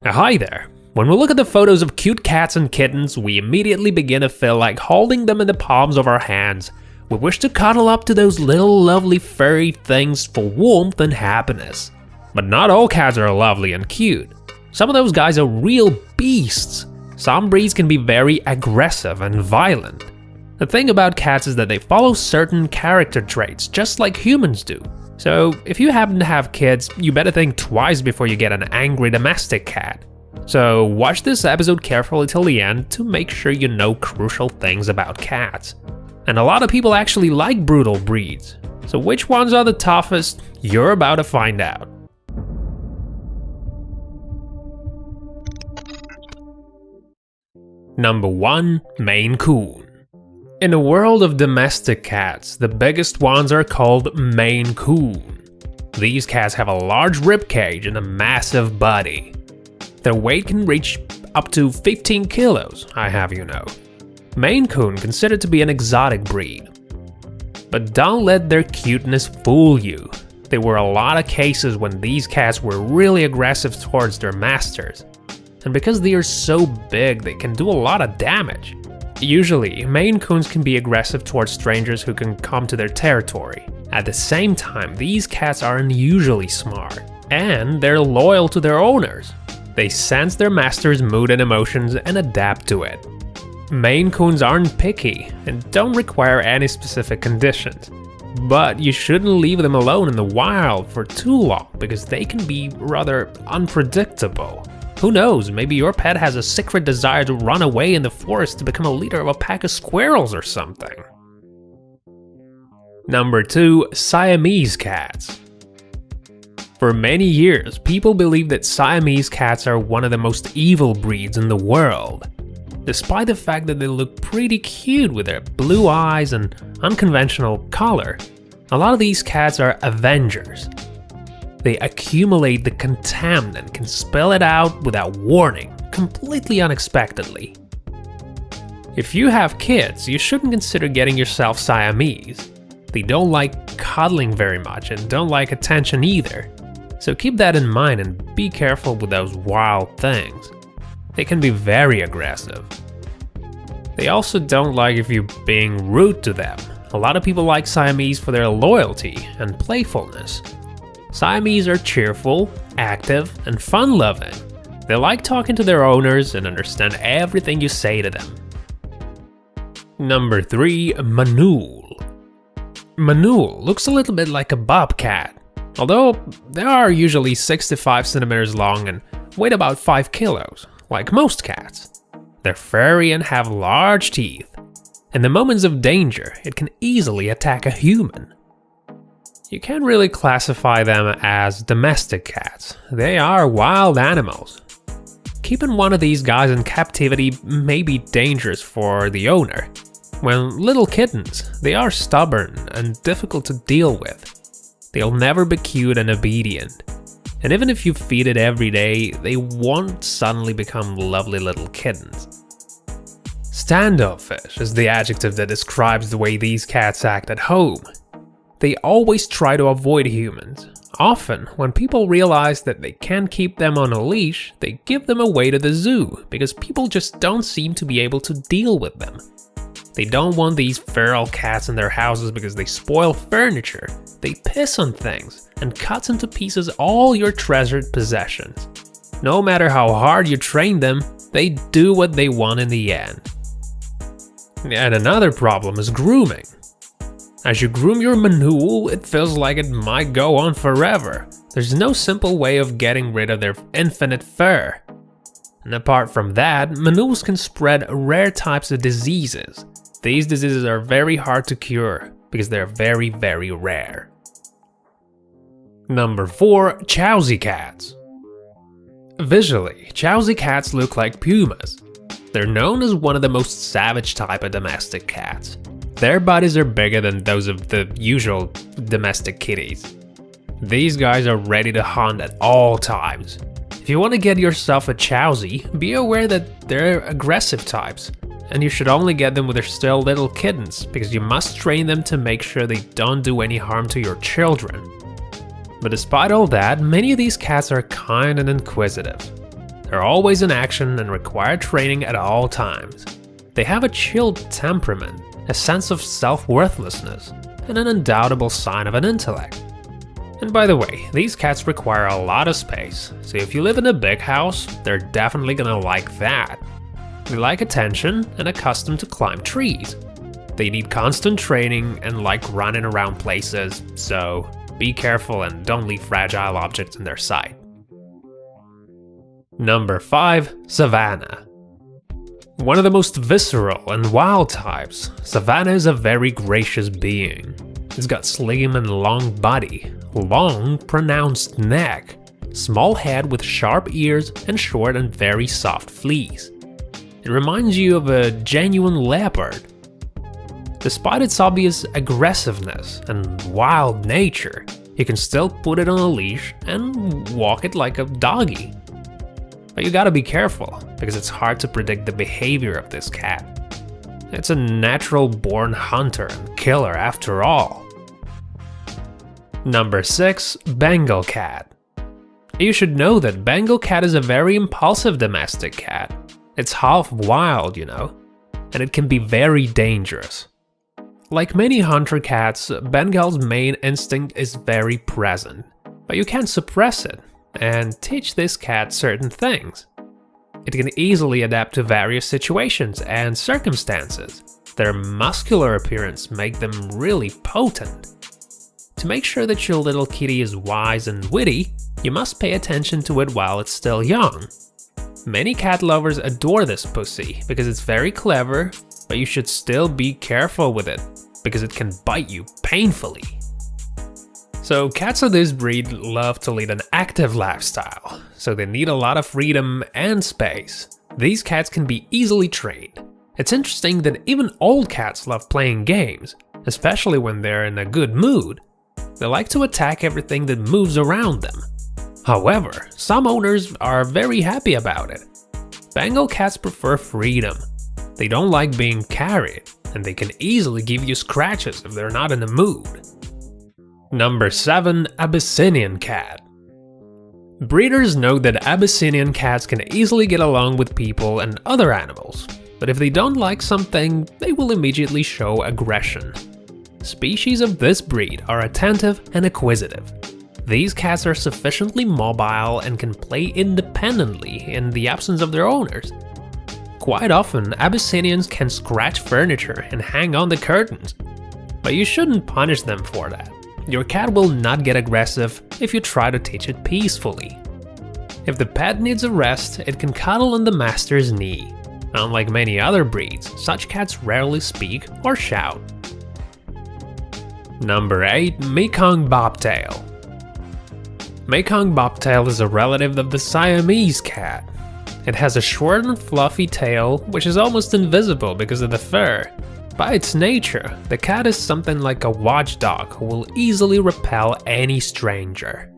Hi there. When we look at the photos of cute cats and kittens, we immediately begin to feel like holding them in the palms of our hands. We wish to cuddle up to those little lovely furry things for warmth and happiness. But not all cats are lovely and cute. Some of those guys are real beasts. Some breeds can be very aggressive and violent. The thing about cats is that they follow certain character traits just like humans do. So if you happen to have kids, you better think twice before you get an angry domestic cat. So watch this episode carefully till the end to make sure you know crucial things about cats. And a lot of people actually like brutal breeds. So which ones are the toughest? You're about to find out. Number 1. Maine Coon. In the world of domestic cats, the biggest ones are called Maine Coon. These cats have a large rib cage and a massive body. Their weight can reach up to 15 kilos, I have you know. Maine Coon considered to be an exotic breed. But don't let their cuteness fool you. There were a lot of cases when these cats were really aggressive towards their masters. And because they are so big, they can do a lot of damage. Usually, Maine Coons can be aggressive towards strangers who can come to their territory. At the same time, these cats are unusually smart, and they're loyal to their owners. They sense their master's mood and emotions and adapt to it. Maine Coons aren't picky and don't require any specific conditions. But you shouldn't leave them alone in the wild for too long because they can be rather unpredictable. Who knows, maybe your pet has a secret desire to run away in the forest to become a leader of a pack of squirrels or something. Number 2. Siamese cats. For many years, people believed that Siamese cats are one of the most evil breeds in the world. Despite the fact that they look pretty cute with their blue eyes and unconventional color, a lot of these cats are avengers. They accumulate the contempt and can spill it out without warning, completely unexpectedly. If you have kids, you shouldn't consider getting yourself Siamese. They don't like cuddling very much and don't like attention either. So keep that in mind and be careful with those wild things. They can be very aggressive. They also don't like if you're being rude to them. A lot of people like Siamese for their loyalty and playfulness. Siamese are cheerful, active, and fun-loving. They like talking to their owners and understand everything you say to them. Number 3. Manul. Manul looks a little bit like a bobcat, although they are usually 65 centimeters long and weigh about 5 kilos, like most cats. They're furry and have large teeth. In the moments of danger, it can easily attack a human. You can't really classify them as domestic cats. They are wild animals. Keeping one of these guys in captivity may be dangerous for the owner. When little kittens, they are stubborn and difficult to deal with. They'll never be cute and obedient. And even if you feed it every day, they won't suddenly become lovely little kittens. Standoffish is the adjective that describes the way these cats act at home. They always try to avoid humans. Often, when people realize that they can't keep them on a leash, they give them away to the zoo because people just don't seem to be able to deal with them. They don't want these feral cats in their houses because they spoil furniture, they piss on things, and cut into pieces all your treasured possessions. No matter how hard you train them, they do what they want in the end. And another problem is grooming. As you groom your Manul, it feels like it might go on forever. There's no simple way of getting rid of their infinite fur. And apart from that, Manuls can spread rare types of diseases. These diseases are very hard to cure because they're very, very rare. Number 4. Chowsy cats. Visually, Chowsy cats look like pumas. They're known as one of the most savage type of domestic cats. Their bodies are bigger than those of the usual domestic kitties. These guys are ready to hunt at all times. If you want to get yourself a Chowsy, be aware that they're aggressive types, and you should only get them when they're still little kittens, because you must train them to make sure they don't do any harm to your children. But despite all that, many of these cats are kind and inquisitive. They're always in action and require training at all times. They have a chilled temperament, a sense of self-worthlessness, and an undoubtable sign of an intellect. And by the way, these cats require a lot of space, so if you live in a big house, they're definitely gonna like that. They like attention and accustomed to climb trees. They need constant training and like running around places, so be careful and don't leave fragile objects in their sight. Number 5. Savannah. One of the most visceral and wild types, Savannah is a very gracious being. It's got slim and long body, long pronounced neck, small head with sharp ears and short and very soft fleece. It reminds you of a genuine leopard. Despite its obvious aggressiveness and wild nature, you can still put it on a leash and walk it like a doggy. But you gotta be careful, because it's hard to predict the behavior of this cat. It's a natural-born hunter and killer after all. Number 6. Bengal cat. You should know that Bengal cat is a very impulsive domestic cat. It's half wild, and it can be very dangerous. Like many hunter cats, Bengal's main instinct is very present, but you can't suppress it and teach this cat certain things. It can easily adapt to various situations and circumstances. Their muscular appearance makes them really potent. To make sure that your little kitty is wise and witty, you must pay attention to it while it's still young. Many cat lovers adore this pussy because it's very clever, but you should still be careful with it, because it can bite you painfully. So cats of this breed love to lead an active lifestyle, so they need a lot of freedom and space. These cats can be easily trained. It's interesting that even old cats love playing games, especially when they're in a good mood. They like to attack everything that moves around them. However, some owners are very happy about it. Bengal cats prefer freedom. They don't like being carried, and they can easily give you scratches if they're not in the mood. Number 7. Abyssinian cat. Breeders know that Abyssinian cats can easily get along with people and other animals, but if they don't like something, they will immediately show aggression. Species of this breed are attentive and acquisitive. These cats are sufficiently mobile and can play independently in the absence of their owners. Quite often, Abyssinians can scratch furniture and hang on the curtains, but you shouldn't punish them for that. Your cat will not get aggressive if you try to teach it peacefully. If the pet needs a rest, it can cuddle on the master's knee. Unlike many other breeds, such cats rarely speak or shout. Number 8. Mekong Bobtail. Mekong Bobtail is a relative of the Siamese cat. It has a short and fluffy tail, which is almost invisible because of the fur. By its nature, the cat is something like a watchdog who will easily repel any stranger.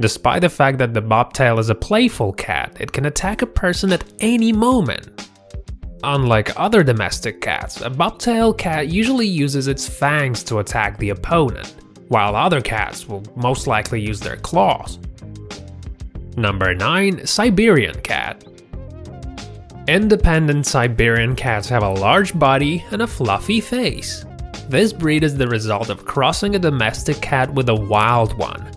Despite the fact that the bobtail is a playful cat, it can attack a person at any moment. Unlike other domestic cats, a bobtail cat usually uses its fangs to attack the opponent, while other cats will most likely use their claws. Number 9. Siberian cat. Independent Siberian cats have a large body and a fluffy face. This breed is the result of crossing a domestic cat with a wild one.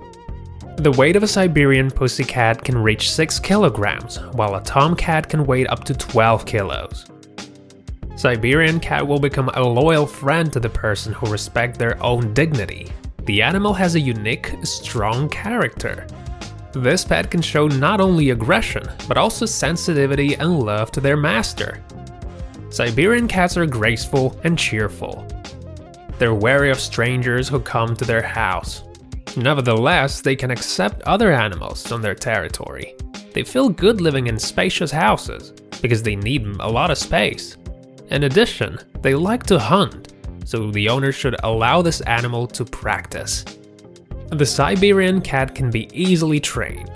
The weight of a Siberian pussycat can reach 6 kilograms, while a tomcat can weigh up to 12 kilos. Siberian cat will become a loyal friend to the person who respects their own dignity. The animal has a unique, strong character. This pet can show not only aggression, but also sensitivity and love to their master. Siberian cats are graceful and cheerful. They're wary of strangers who come to their house. Nevertheless, they can accept other animals on their territory. They feel good living in spacious houses, because they need a lot of space. In addition, they like to hunt, so the owner should allow this animal to practice. The Siberian cat can be easily trained.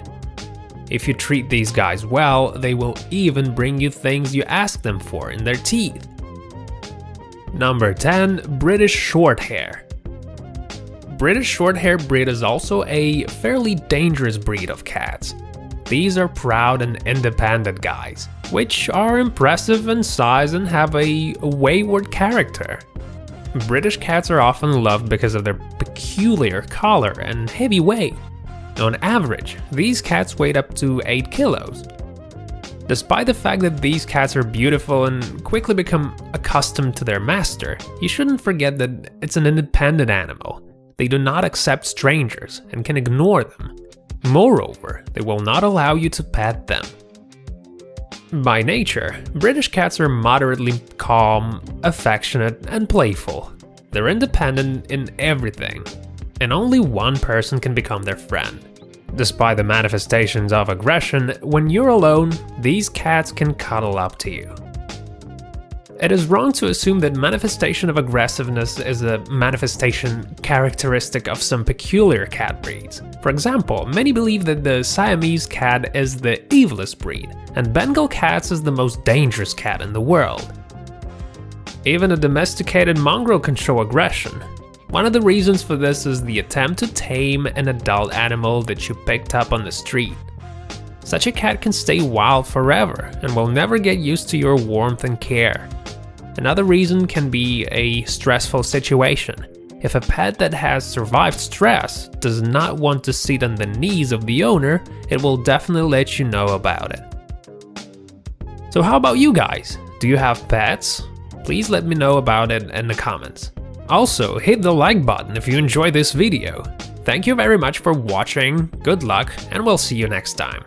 If you treat these guys well, they will even bring you things you ask them for in their teeth. Number 10. British Shorthair. British Shorthair breed is also a fairly dangerous breed of cats. These are proud and independent guys, which are impressive in size and have a wayward character. British cats are often loved because of their peculiar color and heavy weight. On average, these cats weigh up to 8 kilos. Despite the fact that these cats are beautiful and quickly become accustomed to their master, you shouldn't forget that it's an independent animal. They do not accept strangers and can ignore them. Moreover, they will not allow you to pet them. By nature, British cats are moderately calm, affectionate, and playful. They're independent in everything, and only one person can become their friend. Despite the manifestations of aggression, when you're alone, these cats can cuddle up to you. It is wrong to assume that manifestation of aggressiveness is a manifestation characteristic of some peculiar cat breeds. For example, many believe that the Siamese cat is the evilest breed, and Bengal cats is the most dangerous cat in the world. Even a domesticated mongrel can show aggression. One of the reasons for this is the attempt to tame an adult animal that you picked up on the street. Such a cat can stay wild forever and will never get used to your warmth and care. Another reason can be a stressful situation. If a pet that has survived stress does not want to sit on the knees of the owner, it will definitely let you know about it. So how about you guys? Do you have pets? Please let me know about it in the comments. Also, hit the like button if you enjoyed this video. Thank you very much for watching, good luck, and we'll see you next time.